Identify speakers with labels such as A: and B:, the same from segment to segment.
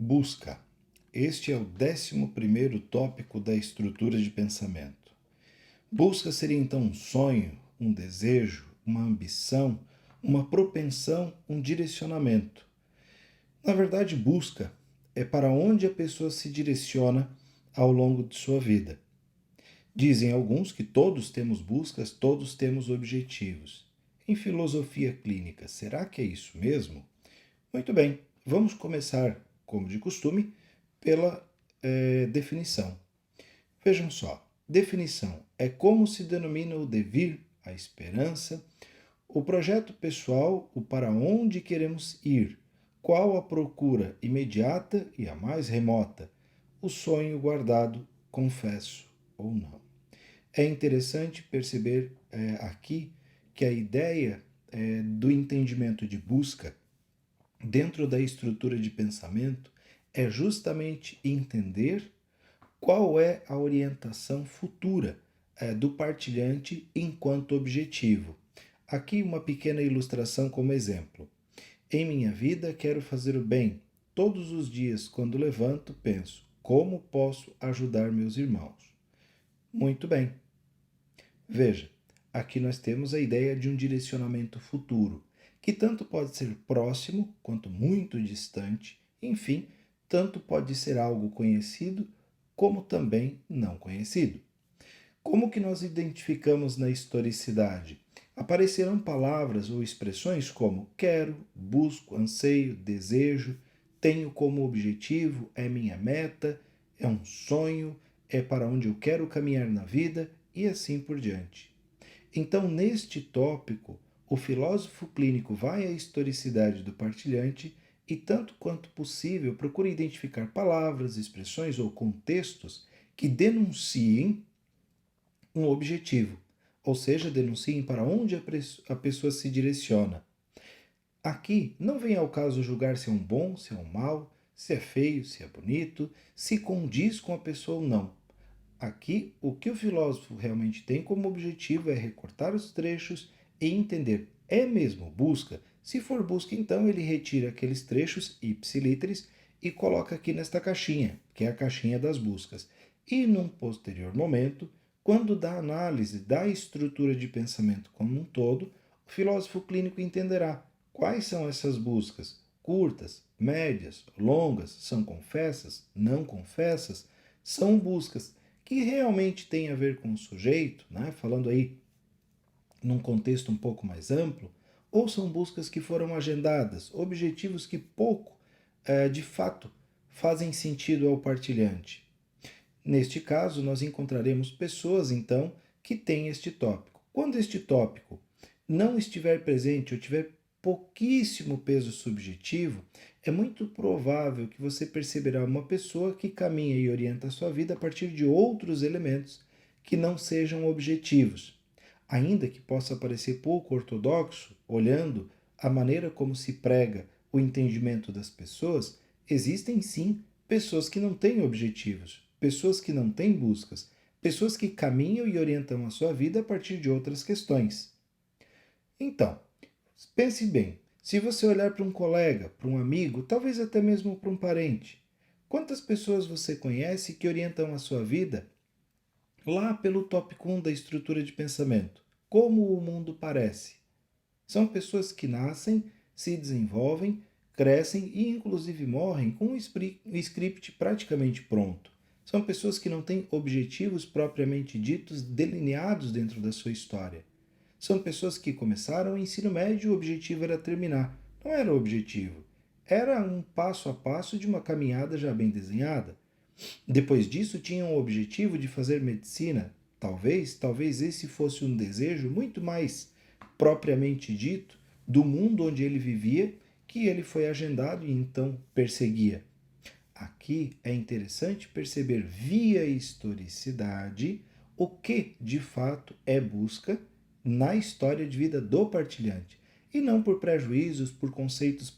A: Busca. Este é o 11º tópico da estrutura de pensamento. Busca seria então um sonho, um desejo, uma ambição, uma propensão, um direcionamento. Na verdade, busca é para onde a pessoa se direciona ao longo de sua vida. Dizem alguns que todos temos buscas, todos temos objetivos. Em filosofia clínica, será que é isso mesmo? Muito bem, vamos começar, como de costume, pela definição. Vejam só, definição é como se denomina o devir, a esperança, o projeto pessoal, o para onde queremos ir, qual a procura imediata e a mais remota, o sonho guardado, confesso ou não. É interessante perceber aqui que a ideia do entendimento de busca dentro da estrutura de pensamento é justamente entender qual é a orientação futura do partilhante enquanto objetivo. Aqui uma pequena ilustração como exemplo. Em minha vida quero fazer o bem. Todos os dias, quando levanto, penso: como posso ajudar meus irmãos? Muito bem. Veja, aqui nós temos a ideia de um direcionamento futuro, que tanto pode ser próximo quanto muito distante, enfim, tanto pode ser algo conhecido como também não conhecido. Como que nós identificamos na historicidade? Aparecerão palavras ou expressões como quero, busco, anseio, desejo, tenho como objetivo, é minha meta, é um sonho, é para onde eu quero caminhar na vida e assim por diante. Então, neste tópico, o filósofo clínico vai à historicidade do partilhante e, tanto quanto possível, procura identificar palavras, expressões ou contextos que denunciem um objetivo, ou seja, denunciem para onde a pessoa se direciona. Aqui não vem ao caso julgar se é um bom, se é um mau, se é feio, se é bonito, se condiz com a pessoa ou não. Aqui, o que o filósofo realmente tem como objetivo é recortar os trechos e entender: é mesmo busca? Se for busca, então ele retira aqueles trechos ipsiliteris e coloca aqui nesta caixinha, que é a caixinha das buscas. E num posterior momento, quando da análise da estrutura de pensamento como um todo, o filósofo clínico entenderá quais são essas buscas: curtas, médias, longas, são confessas, não confessas, são buscas que realmente tem a ver com o sujeito, né? Falando aí num contexto um pouco mais amplo, ou são buscas que foram agendadas, objetivos que pouco, de fato, fazem sentido ao partilhante. Neste caso, nós encontraremos pessoas, então, que têm este tópico. Quando este tópico não estiver presente ou tiver pouquíssimo peso subjetivo, é muito provável que você perceberá uma pessoa que caminha e orienta a sua vida a partir de outros elementos que não sejam objetivos. Ainda que possa parecer pouco ortodoxo, olhando a maneira como se prega o entendimento das pessoas, existem sim pessoas que não têm objetivos, pessoas que não têm buscas, pessoas que caminham e orientam a sua vida a partir de outras questões. Então, pense bem, se você olhar para um colega, para um amigo, talvez até mesmo para um parente, quantas pessoas você conhece que orientam a sua vida lá pelo tópico 1 da estrutura de pensamento? Como o mundo parece? São pessoas que nascem, se desenvolvem, crescem e inclusive morrem com um script praticamente pronto. São pessoas que não têm objetivos propriamente ditos delineados dentro da sua história. São pessoas que começaram o ensino médio e o objetivo era terminar. Não era o objetivo. Era um passo a passo de uma caminhada já bem desenhada. Depois disso, tinham o objetivo de fazer medicina. Talvez esse fosse um desejo muito mais propriamente dito do mundo onde ele vivia, que ele foi agendado e então perseguia. Aqui é interessante perceber via historicidade o que de fato é busca na história de vida do partilhante, e não por prejuízos, por conceitos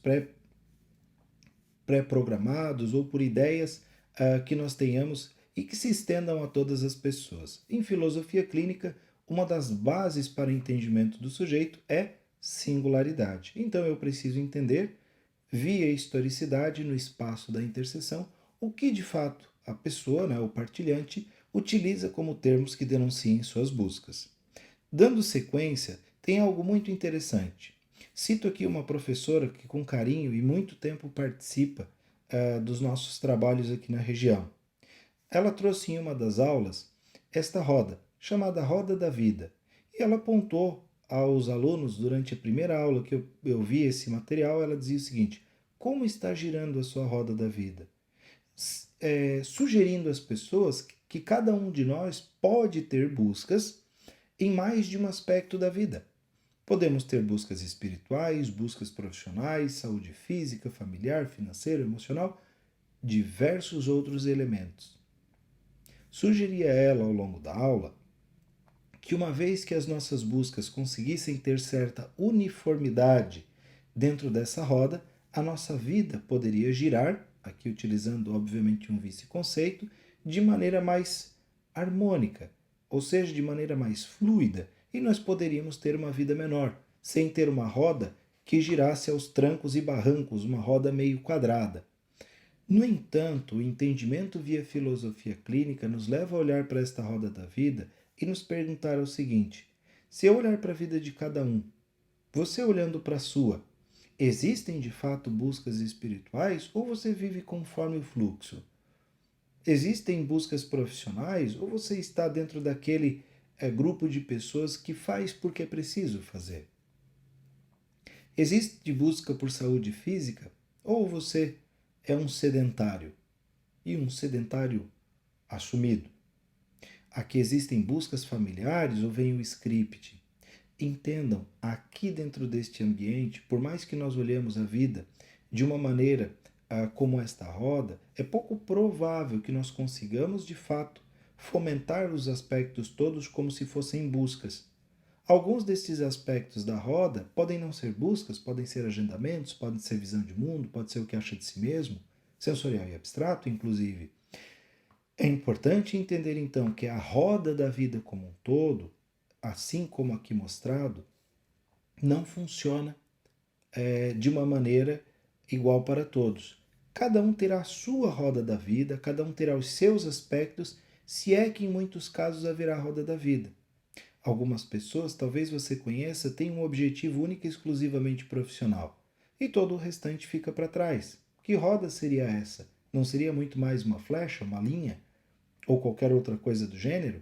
A: pré-programados ou por ideias que nós tenhamos e que se estendam a todas as pessoas. Em filosofia clínica, uma das bases para o entendimento do sujeito é singularidade. Então eu preciso entender via historicidade no espaço da interseção, o que de fato a pessoa, o partilhante, utiliza como termos que denunciem suas buscas. Dando sequência, tem algo muito interessante. Cito aqui uma professora que, com carinho e muito tempo, participa dos nossos trabalhos aqui na região. Ela trouxe em uma das aulas esta roda, chamada Roda da Vida, e ela apontou aos alunos, durante a primeira aula que eu vi esse material, ela dizia o seguinte: como está girando a sua roda da vida? Sugerindo às pessoas que cada um de nós pode ter buscas em mais de um aspecto da vida. Podemos ter buscas espirituais, buscas profissionais, saúde física, familiar, financeira, emocional, diversos outros elementos. Sugeria ela ao longo da aula que, uma vez que as nossas buscas conseguissem ter certa uniformidade dentro dessa roda, a nossa vida poderia girar, aqui utilizando obviamente um vice-conceito, de maneira mais harmônica, ou seja, de maneira mais fluida, e nós poderíamos ter uma vida menor, sem ter uma roda que girasse aos trancos e barrancos, uma roda meio quadrada. No entanto, o entendimento via filosofia clínica nos leva a olhar para esta roda da vida e nos perguntar o seguinte: se eu olhar para a vida de cada um, você olhando para a sua, existem de fato buscas espirituais ou você vive conforme o fluxo? Existem buscas profissionais ou você está dentro daquele grupo de pessoas que faz porque é preciso fazer? Existe busca por saúde física ou você é um sedentário e um sedentário assumido? Aqui existem buscas familiares ou vem o script? Entendam, aqui dentro deste ambiente, por mais que nós olhemos a vida de uma maneira como esta roda, é pouco provável que nós consigamos de fato fomentar os aspectos todos como se fossem buscas. Alguns destes aspectos da roda podem não ser buscas, podem ser agendamentos, podem ser visão de mundo, pode ser o que acha de si mesmo, sensorial e abstrato, inclusive. É importante entender então que a roda da vida como um todo, assim como aqui mostrado, não funciona de uma maneira igual para todos. Cada um terá a sua roda da vida, cada um terá os seus aspectos, se é que em muitos casos haverá roda da vida. Algumas pessoas, talvez você conheça, têm um objetivo único e exclusivamente profissional, e todo o restante fica para trás. Que roda seria essa? Não seria muito mais uma flecha, uma linha, ou qualquer outra coisa do gênero?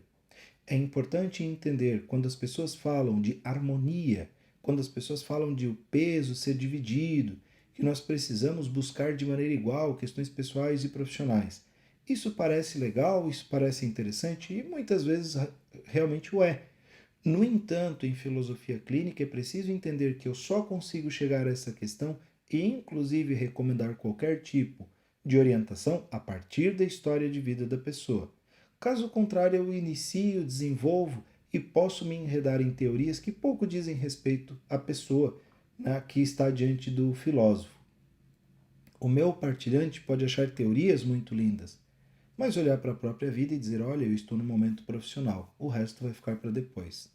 A: É importante entender quando as pessoas falam de harmonia, quando as pessoas falam de o peso ser dividido, que nós precisamos buscar de maneira igual questões pessoais e profissionais. Isso parece legal, isso parece interessante e muitas vezes realmente o é. No entanto, em filosofia clínica é preciso entender que eu só consigo chegar a essa questão e inclusive recomendar qualquer tipo de orientação a partir da história de vida da pessoa. Caso contrário, eu inicio, desenvolvo e posso me enredar em teorias que pouco dizem respeito à pessoa, que está diante do filósofo. O meu partilhante pode achar teorias muito lindas, mas olhar para a própria vida e dizer: olha, eu estou no momento profissional, o resto vai ficar para depois.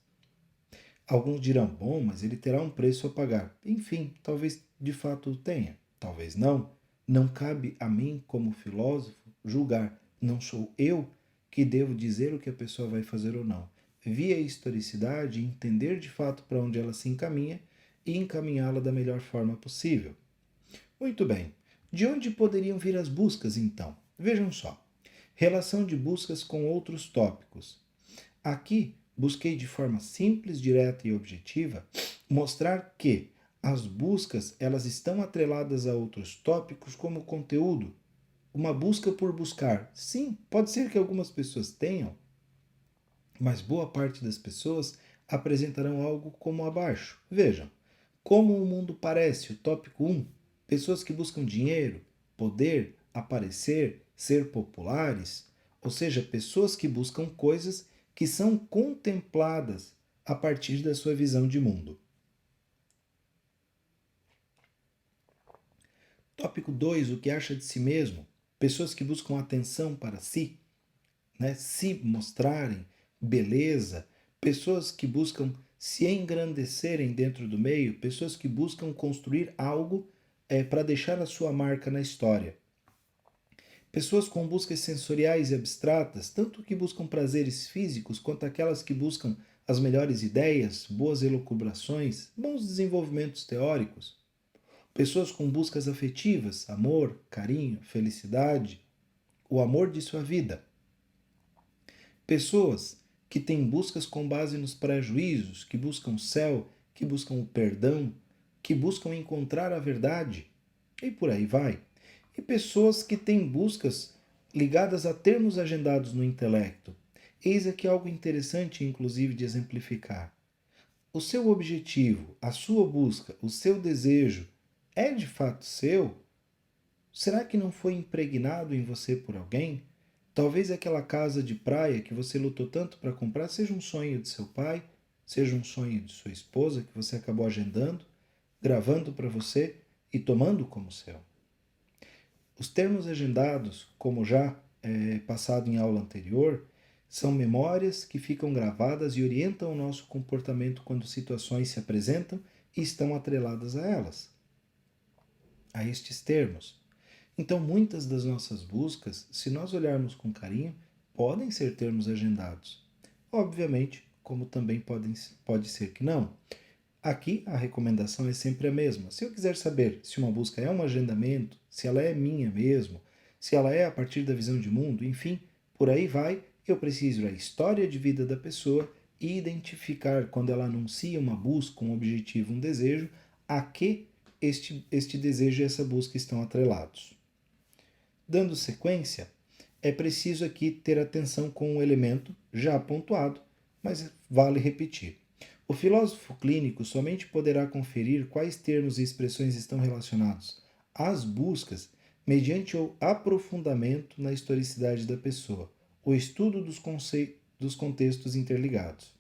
A: Alguns dirão: bom, mas ele terá um preço a pagar. Enfim, talvez de fato tenha, talvez não. Não cabe a mim, como filósofo, julgar. Não sou eu que devo dizer o que a pessoa vai fazer ou não. Via a historicidade, entender de fato para onde ela se encaminha e encaminhá-la da melhor forma possível. Muito bem. De onde poderiam vir as buscas, então? Vejam só. Relação de buscas com outros tópicos. Aqui busquei de forma simples, direta e objetiva mostrar que as buscas elas estão atreladas a outros tópicos como conteúdo. Uma busca por buscar. Sim, pode ser que algumas pessoas tenham, mas boa parte das pessoas apresentarão algo como abaixo. Vejam, como o mundo parece, o tópico 1. Pessoas que buscam dinheiro, poder, aparecer, ser populares, ou seja, pessoas que buscam coisas que são contempladas a partir da sua visão de mundo. Tópico 2, o que acha de si mesmo? Pessoas que buscam atenção para si, se mostrarem, beleza, pessoas que buscam se engrandecerem dentro do meio, pessoas que buscam construir algo para deixar a sua marca na história. Pessoas com buscas sensoriais e abstratas, tanto que buscam prazeres físicos quanto aquelas que buscam as melhores ideias, boas elucubrações, bons desenvolvimentos teóricos. Pessoas com buscas afetivas, amor, carinho, felicidade, o amor de sua vida. Pessoas que têm buscas com base nos prejuízos, que buscam o céu, que buscam o perdão, que buscam encontrar a verdade, e por aí vai. E pessoas que têm buscas ligadas a termos agendados no intelecto. Eis aqui algo interessante, inclusive, de exemplificar. O seu objetivo, a sua busca, o seu desejo é de fato seu? Será que não foi impregnado em você por alguém? Talvez aquela casa de praia que você lutou tanto para comprar seja um sonho de seu pai, seja um sonho de sua esposa que você acabou agendando, gravando para você e tomando como seu. Os termos agendados, como já passado em aula anterior, são memórias que ficam gravadas e orientam o nosso comportamento quando situações se apresentam e estão atreladas a elas, a estes termos. Então, muitas das nossas buscas, se nós olharmos com carinho, podem ser termos agendados. Obviamente, como também pode ser que não. Aqui a recomendação é sempre a mesma. Se eu quiser saber se uma busca é um agendamento, se ela é minha mesmo, se ela é a partir da visão de mundo, enfim, por aí vai, eu preciso da história de vida da pessoa e identificar quando ela anuncia uma busca, um objetivo, um desejo, a que este desejo e essa busca estão atrelados. Dando sequência, é preciso aqui ter atenção com um elemento já pontuado, mas vale repetir. O filósofo clínico somente poderá conferir quais termos e expressões estão relacionados às buscas mediante o aprofundamento na historicidade da pessoa, o estudo dos contextos interligados.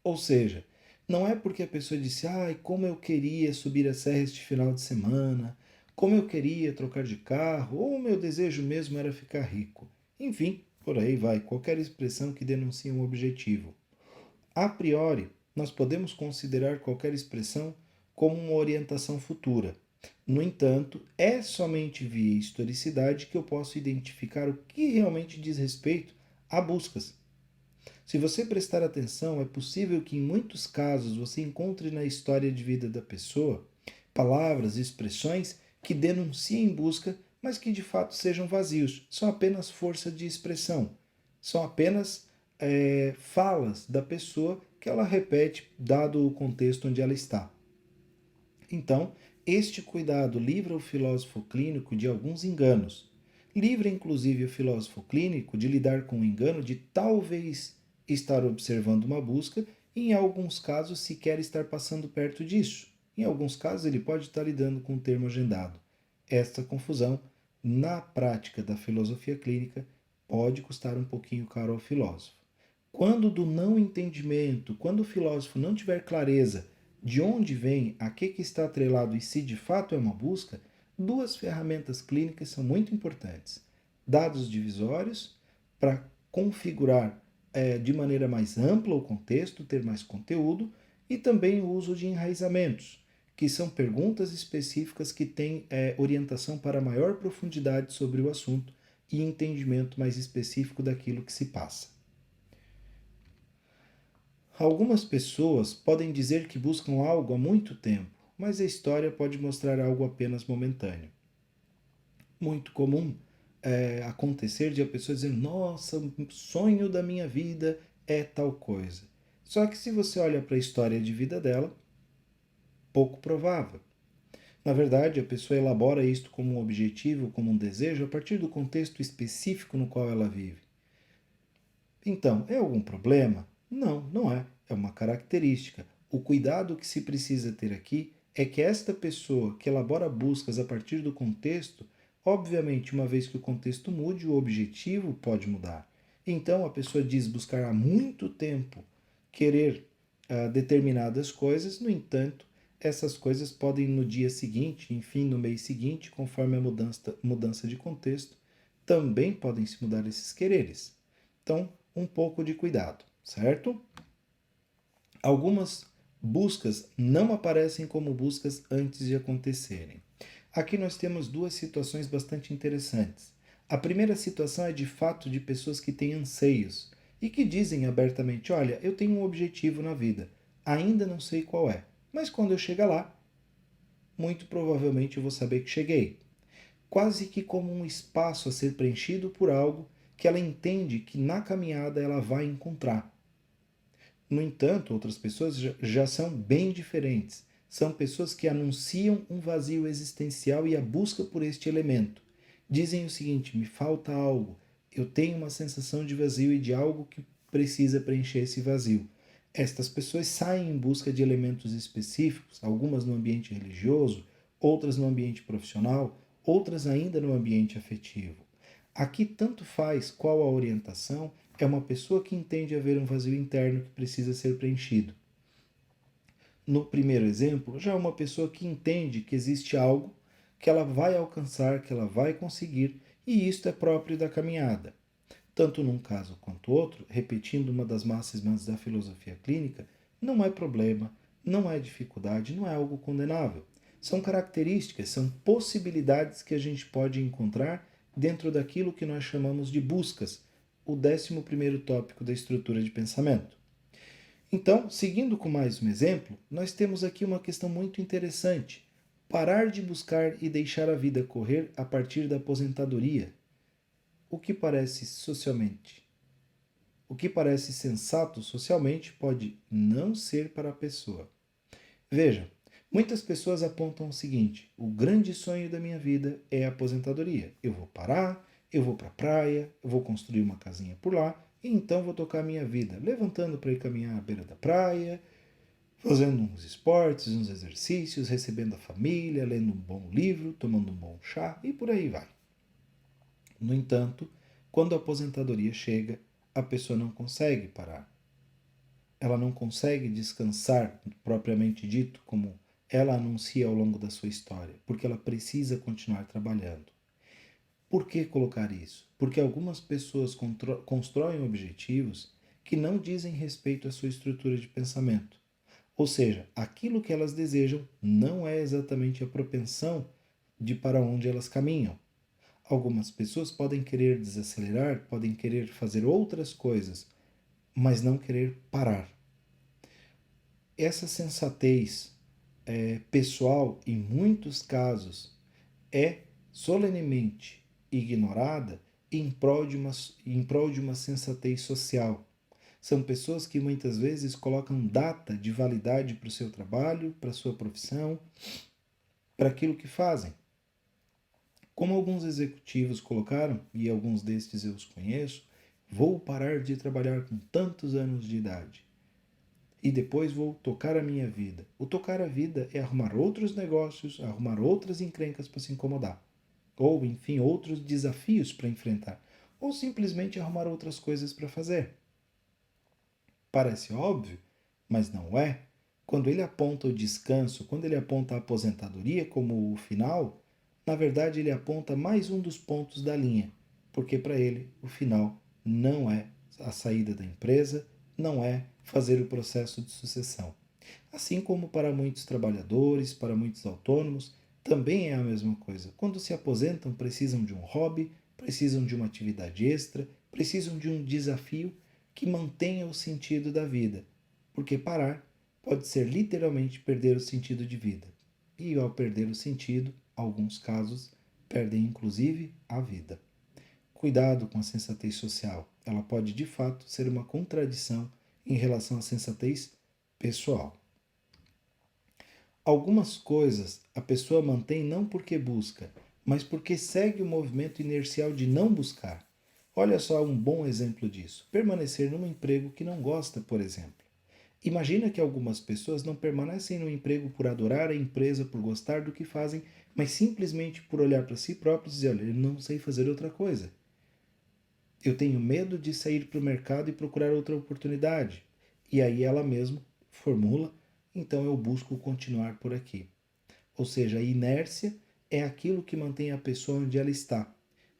A: Ou seja, não é porque a pessoa disse, como eu queria subir a serra este final de semana, como eu queria trocar de carro, ou o meu desejo mesmo era ficar rico. Enfim, por aí vai, qualquer expressão que denuncie um objetivo. A priori, nós podemos considerar qualquer expressão como uma orientação futura. No entanto, é somente via historicidade que eu posso identificar o que realmente diz respeito a buscas. Se você prestar atenção, é possível que em muitos casos você encontre na história de vida da pessoa palavras e expressões que denunciem busca, mas que de fato sejam vazios, são apenas força de expressão, são apenas falas da pessoa que ela repete dado o contexto onde ela está. Então, este cuidado livra o filósofo clínico de alguns enganos. Livra inclusive o filósofo clínico de lidar com o engano de talvez estar observando uma busca e em alguns casos sequer estar passando perto disso. Em alguns casos ele pode estar lidando com o termo agendado. Esta confusão, na prática da filosofia clínica, pode custar um pouquinho caro ao filósofo. Quando do não entendimento, quando o filósofo não tiver clareza de onde vem, a que está atrelado e se de fato é uma busca, duas ferramentas clínicas são muito importantes. Dados divisórios, para configurar de maneira mais ampla o contexto, ter mais conteúdo, e também o uso de enraizamentos, que são perguntas específicas que têm orientação para maior profundidade sobre o assunto e entendimento mais específico daquilo que se passa. Algumas pessoas podem dizer que buscam algo há muito tempo, mas a história pode mostrar algo apenas momentâneo. Muito comum acontecer de a pessoa dizer, nossa, o sonho da minha vida é tal coisa. Só que se você olha para a história de vida dela, pouco provável. Na verdade, a pessoa elabora isto como um objetivo, como um desejo, a partir do contexto específico no qual ela vive. Então, é algum problema? Não, não é. É uma característica. O cuidado que se precisa ter aqui é que esta pessoa que elabora buscas a partir do contexto, obviamente, uma vez que o contexto mude, o objetivo pode mudar. Então, a pessoa diz buscar há muito tempo querer determinadas coisas, no entanto, essas coisas podem no dia seguinte, enfim, no mês seguinte, conforme a mudança de contexto, também podem se mudar esses quereres. Então, um pouco de cuidado, certo? Algumas buscas não aparecem como buscas antes de acontecerem. Aqui nós temos duas situações bastante interessantes. A primeira situação é de fato de pessoas que têm anseios e que dizem abertamente: olha, eu tenho um objetivo na vida, ainda não sei qual é, mas quando eu chegar lá, muito provavelmente eu vou saber que cheguei. Quase que como um espaço a ser preenchido por algo que ela entende que na caminhada ela vai encontrar. No entanto, outras pessoas já são bem diferentes. São pessoas que anunciam um vazio existencial e a busca por este elemento. Dizem o seguinte: me falta algo, eu tenho uma sensação de vazio e de algo que precisa preencher esse vazio. Estas pessoas saem em busca de elementos específicos, algumas no ambiente religioso, outras no ambiente profissional, outras ainda no ambiente afetivo. Aqui tanto faz qual a orientação, é uma pessoa que entende haver um vazio interno que precisa ser preenchido. No primeiro exemplo, já é uma pessoa que entende que existe algo que ela vai alcançar, que ela vai conseguir, e isto é próprio da caminhada. Tanto num caso quanto outro, repetindo uma das máximas da filosofia clínica, não é problema, não é dificuldade, não é algo condenável. São características, são possibilidades que a gente pode encontrar dentro daquilo que nós chamamos de buscas, o 11º tópico da estrutura de pensamento. Então, seguindo com mais um exemplo, nós temos aqui uma questão muito interessante. Parar de buscar e deixar a vida correr a partir da aposentadoria. O que parece socialmente, o que parece sensato socialmente pode não ser para a pessoa. Veja, muitas pessoas apontam o seguinte: o grande sonho da minha vida é a aposentadoria. Eu vou parar, eu vou para a praia, eu vou construir uma casinha por lá e então vou tocar a minha vida, levantando para ir caminhar à beira da praia, fazendo uns esportes, uns exercícios, recebendo a família, lendo um bom livro, tomando um bom chá e por aí vai. No entanto, quando a aposentadoria chega, a pessoa não consegue parar. Ela não consegue descansar, propriamente dito, como ela anuncia ao longo da sua história, porque ela precisa continuar trabalhando. Por que colocar isso? Porque algumas pessoas constroem objetivos que não dizem respeito à sua estrutura de pensamento. Ou seja, aquilo que elas desejam não é exatamente a propensão de para onde elas caminham. Algumas pessoas podem querer desacelerar, podem querer fazer outras coisas, mas não querer parar. Essa sensatez pessoal, em muitos casos, é solenemente ignorada em prol de uma sensatez social. São pessoas que muitas vezes colocam data de validade para o seu trabalho, para a sua profissão, para aquilo que fazem. Como alguns executivos colocaram, e alguns destes eu os conheço, vou parar de trabalhar com tantos anos de idade e depois vou tocar a minha vida. O tocar a vida é arrumar outros negócios, arrumar outras encrencas para se incomodar, ou enfim, outros desafios para enfrentar, ou simplesmente arrumar outras coisas para fazer. Parece óbvio, mas não é. Quando ele aponta o descanso, quando ele aponta a aposentadoria como o final, na verdade ele aponta mais um dos pontos da linha, porque para ele o final não é a saída da empresa, não é fazer o processo de sucessão. Assim como para muitos trabalhadores, para muitos autônomos, também é a mesma coisa. Quando se aposentam, precisam de um hobby, precisam de uma atividade extra, precisam de um desafio que mantenha o sentido da vida, porque parar pode ser literalmente perder o sentido de vida. E ao perder o sentido, alguns casos perdem inclusive a vida. Cuidado com a sensatez social, ela pode de fato ser uma contradição em relação à sensatez pessoal. Algumas coisas a pessoa mantém não porque busca, mas porque segue o movimento inercial de não buscar. Olha só um bom exemplo disso: permanecer num emprego que não gosta, por exemplo. Imagina que algumas pessoas não permanecem no emprego por adorar a empresa, por gostar do que fazem, mas simplesmente por olhar para si próprios e dizer: olha, eu não sei fazer outra coisa. Eu tenho medo de sair para o mercado e procurar outra oportunidade. E aí ela mesma formula: então eu busco continuar por aqui. Ou seja, a inércia é aquilo que mantém a pessoa onde ela está.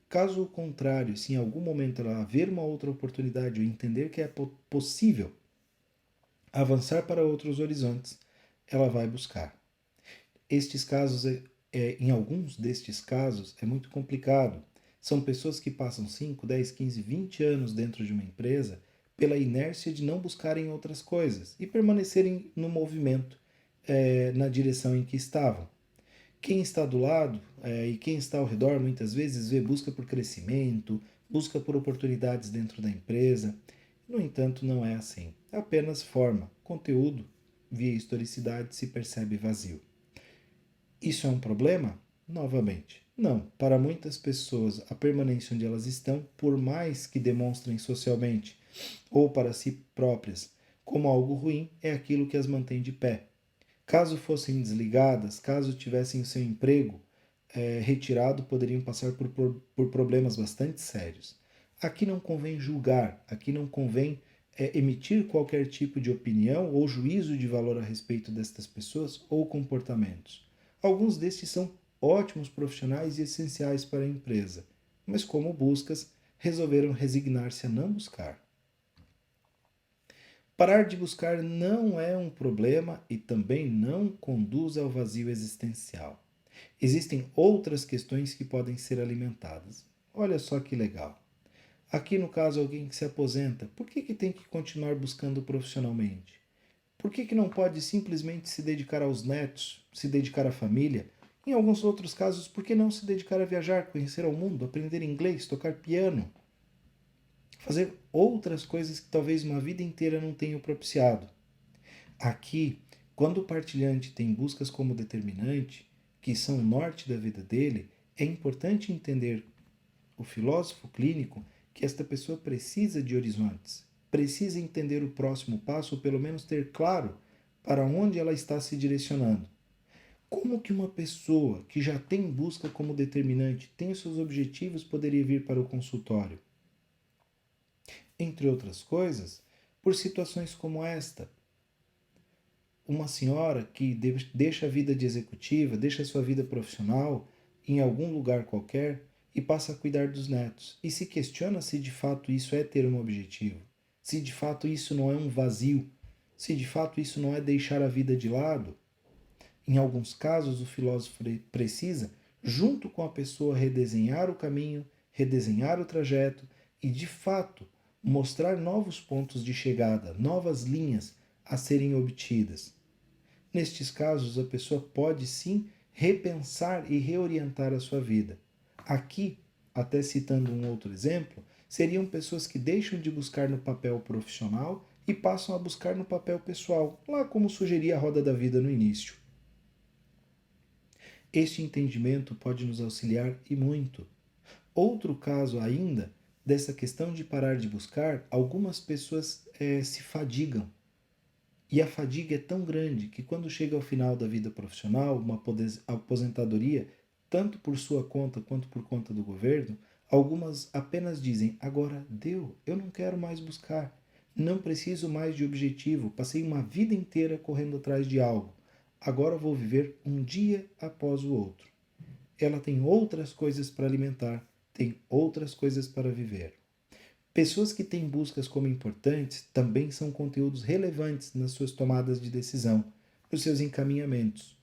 A: Caso contrário, se em algum momento ela haver uma outra oportunidade ou entender que é possível avançar para outros horizontes, ela vai buscar. Estes casos em alguns destes casos, é muito complicado. São pessoas que passam 5, 10, 15, 20 anos dentro de uma empresa pela inércia de não buscarem outras coisas e permanecerem no movimento, na direção em que estavam. Quem está do lado e quem está ao redor muitas vezes vê busca por crescimento, busca por oportunidades dentro da empresa. No entanto, não é assim. É apenas forma, conteúdo, via historicidade se percebe vazio. Isso é um problema? Novamente, não. Para muitas pessoas, a permanência onde elas estão, por mais que demonstrem socialmente ou para si próprias como algo ruim, é aquilo que as mantém de pé. Caso fossem desligadas, caso tivessem o seu emprego retirado, poderiam passar por problemas bastante sérios. Aqui não convém julgar, aqui não convém emitir qualquer tipo de opinião ou juízo de valor a respeito destas pessoas ou comportamentos. Alguns destes são ótimos profissionais e essenciais para a empresa, mas como buscas, resolveram resignar-se a não buscar. Parar de buscar não é um problema e também não conduz ao vazio existencial. Existem outras questões que podem ser alimentadas. Olha só que legal. Aqui no caso, alguém que se aposenta, por que tem que continuar buscando profissionalmente? Por que não pode simplesmente se dedicar aos netos, se dedicar à família? Em alguns outros casos, por que não se dedicar a viajar, conhecer o mundo, aprender inglês, tocar piano? Fazer outras coisas que talvez uma vida inteira não tenham propiciado. Aqui, quando o partilhante tem buscas como determinante, que são o norte da vida dele, é importante entender o filósofo clínico que esta pessoa precisa de horizontes, precisa entender o próximo passo, ou pelo menos ter claro para onde ela está se direcionando. Como que uma pessoa que já tem busca como determinante, tem os seus objetivos, poderia vir para o consultório? Entre outras coisas, por situações como esta. Uma senhora que deixa a vida de executiva, deixa a sua vida profissional em algum lugar qualquer e passa a cuidar dos netos. E se questiona se de fato isso é ter um objetivo, se de fato isso não é um vazio, se de fato isso não é deixar a vida de lado. Em alguns casos, o filósofo precisa, junto com a pessoa, redesenhar o caminho, redesenhar o trajeto e, de fato, mostrar novos pontos de chegada, novas linhas a serem obtidas. Nestes casos, a pessoa pode sim repensar e reorientar a sua vida. Aqui, até citando um outro exemplo, seriam pessoas que deixam de buscar no papel profissional e passam a buscar no papel pessoal, lá como sugeria a roda da vida no início. Este entendimento pode nos auxiliar e muito. Outro caso ainda dessa questão de parar de buscar, algumas pessoas se fadigam. E a fadiga é tão grande que quando chega ao final da vida profissional, uma aposentadoria, tanto por sua conta quanto por conta do governo, algumas apenas dizem: agora deu, eu não quero mais buscar, não preciso mais de objetivo, passei uma vida inteira correndo atrás de algo, agora vou viver um dia após o outro. Ela tem outras coisas para alimentar, tem outras coisas para viver. Pessoas que têm buscas como importantes também são conteúdos relevantes nas suas tomadas de decisão, nos seus encaminhamentos.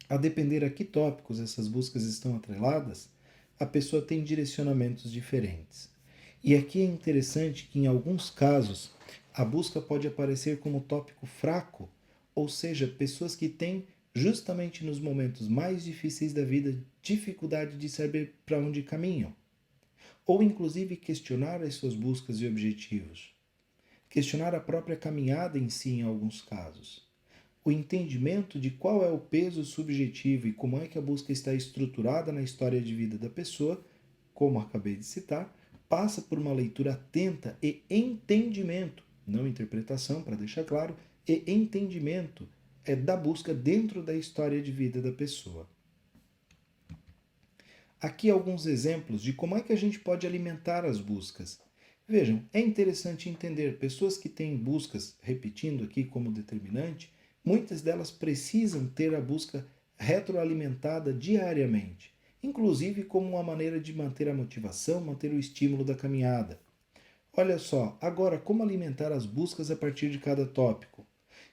A: A depender a que tópicos essas buscas estão atreladas, a pessoa tem direcionamentos diferentes. E aqui é interessante que, em alguns casos, a busca pode aparecer como tópico fraco, ou seja, pessoas que têm, justamente nos momentos mais difíceis da vida, dificuldade de saber para onde caminham, ou inclusive questionar as suas buscas e objetivos, questionar a própria caminhada em si em alguns casos. O entendimento de qual é o peso subjetivo e como é que a busca está estruturada na história de vida da pessoa, como acabei de citar, passa por uma leitura atenta e entendimento, não interpretação, para deixar claro, e entendimento da busca dentro da história de vida da pessoa. Aqui alguns exemplos de como é que a gente pode alimentar as buscas. Vejam, é interessante entender pessoas que têm buscas, repetindo aqui como determinante, muitas delas precisam ter a busca retroalimentada diariamente, inclusive como uma maneira de manter a motivação, manter o estímulo da caminhada. Olha só, agora como alimentar as buscas a partir de cada tópico.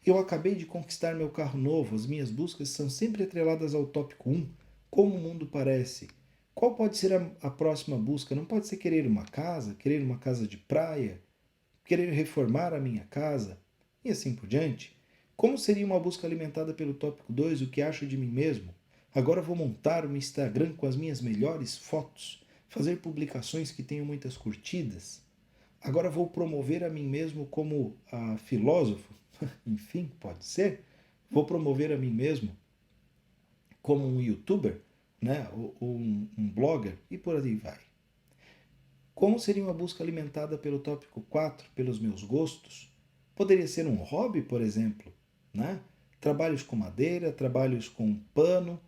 A: Eu acabei de conquistar meu carro novo, as minhas buscas são sempre atreladas ao tópico 1. Como o mundo parece? Qual pode ser a próxima busca? Não pode ser querer uma casa de praia, querer reformar a minha casa e assim por diante. Como seria uma busca alimentada pelo tópico 2, o que acho de mim mesmo? Agora vou montar um Instagram com as minhas melhores fotos, fazer publicações que tenham muitas curtidas. Agora vou promover a mim mesmo como filósofo, enfim, pode ser. Vou promover a mim mesmo como um youtuber, né? Ou um blogger e por aí vai. Como seria uma busca alimentada pelo tópico 4, pelos meus gostos? Poderia ser um hobby, por exemplo, né? Trabalhos com madeira, trabalhos com pano.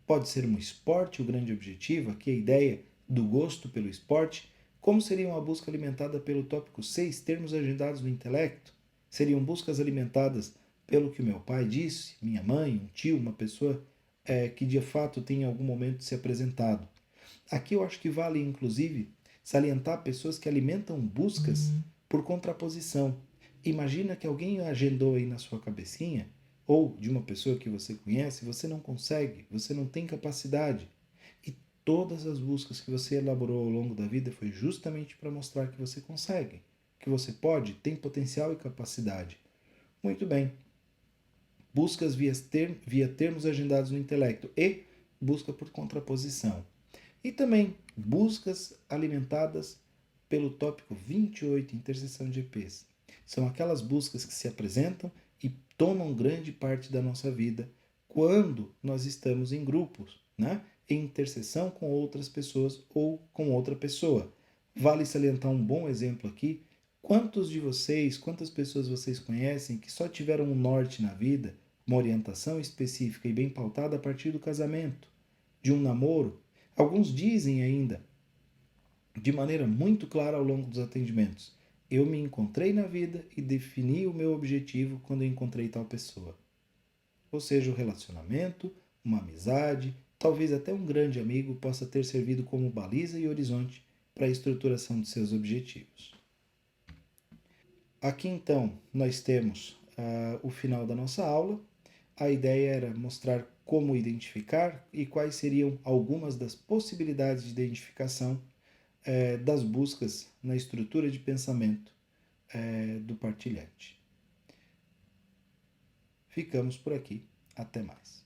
A: Pode ser um esporte, o grande objetivo, aqui a ideia do gosto pelo esporte. Como seria uma busca alimentada pelo tópico 6, termos agendados no intelecto? Seriam buscas alimentadas pelo que o meu pai disse, minha mãe, um tio, uma pessoa que de fato tem em algum momento se apresentado. Aqui eu acho que vale, inclusive, salientar pessoas que alimentam buscas por contraposição. Imagina que alguém agendou aí na sua cabecinha, ou de uma pessoa que você conhece, você não consegue, você não tem capacidade. E todas as buscas que você elaborou ao longo da vida foi justamente para mostrar que você consegue, que você pode, tem potencial e capacidade. Muito bem. Buscas via termos agendados no intelecto e busca por contraposição. E também buscas alimentadas pelo tópico 28, interseção de EPs. São aquelas buscas que se apresentam e tomam grande parte da nossa vida quando nós estamos em grupos, né? Em interseção com outras pessoas ou com outra pessoa. Vale salientar um bom exemplo aqui. Quantos de vocês, quantas pessoas vocês conhecem que só tiveram um norte na vida, uma orientação específica e bem pautada a partir do casamento, de um namoro? Alguns dizem ainda, de maneira muito clara ao longo dos atendimentos, eu me encontrei na vida e defini o meu objetivo quando eu encontrei tal pessoa. Ou seja, o relacionamento, uma amizade, talvez até um grande amigo possa ter servido como baliza e horizonte para a estruturação de seus objetivos. Aqui então nós temos o final da nossa aula. A ideia era mostrar como identificar e quais seriam algumas das possibilidades de identificação das buscas na estrutura de pensamento do partilhante. Ficamos por aqui. Até mais.